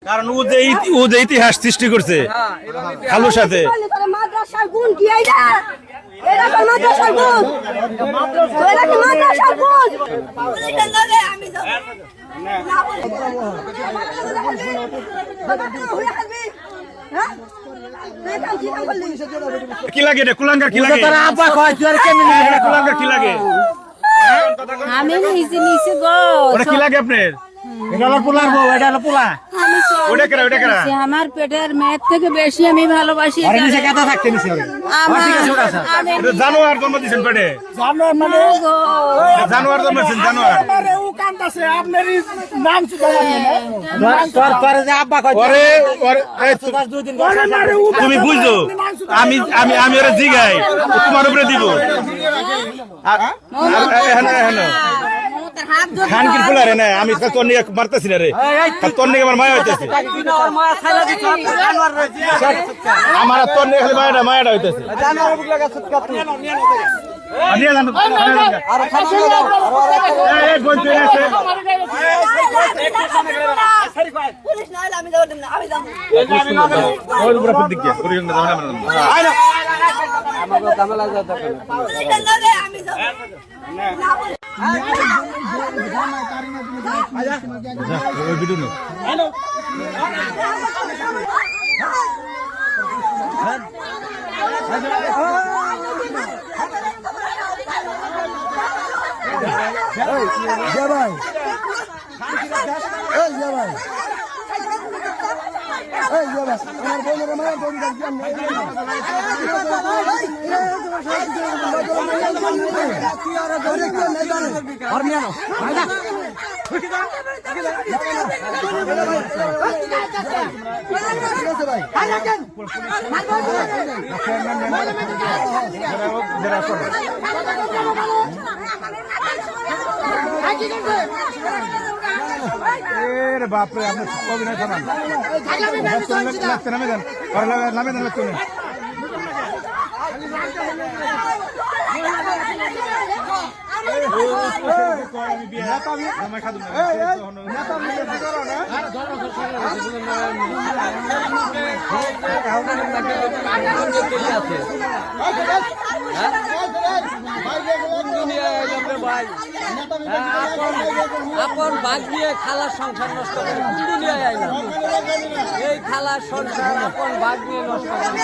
কারণ ও যে ইতিহাস সৃষ্টি করছে খালুর সাথে। মাদ্রাসার গুণ কি এইটা? এটা কোন মাদ্রাসার গুণ? এটা কি মাদ্রাসার গুণ? পুলিশের লগে আমি যাব না বলি। হ্যাঁ? কি লাগে রে কুলাঙ্গার কি লাগে? তোরা আপা কয় তুই আর কেমনে এটা কুলাঙ্গার কি লাগে? আমি নিচে গো। ওটা কি লাগে আপনার? এটা হলো পোলার বউ, এটা হলো পোলা। আমি ওটা কেরা ওটা কেরা? আমার পেটের মেয়ের থেকে বেশি আমি ভালোবাসি। আরে নিচে কথা থাকতে নিছে ওরে। এটা জানোয়ার জন্ম দিছেন পেটে। জানোয়ার মানে জানোয়ার জন্ম দিছেন জানোয়ার। আরে ও কান্তাছে আপনারই নাম শুধু জানেন না। তোর যে আব্বা কয় ওরে এই তুমি বুঝছো আমি ওরে জিগাই তোমার উপরে দিব। আর এখানে খানকির ফুলারে না আমি তোর নিয়ে মারতেছি না রে, তোর নিয়ে আমার মায়া হইতেছে। আমার তোর নিয়ে খালি মায়াটা হইতেছে। পুলিশ না হলে আমি যাব না, আমি যাব। পুলিশের লগে আমি যাব না বলি। বাপরে আপনার অভিনয় শোনান নামে দেন নামে দেন তুমি আপন ভাগ দিয়ে খালার সংসার নষ্ট করে দুনিয়ায় আইলাম। এই খালার সংসার আপন ভাগ দিয়ে নষ্ট করে।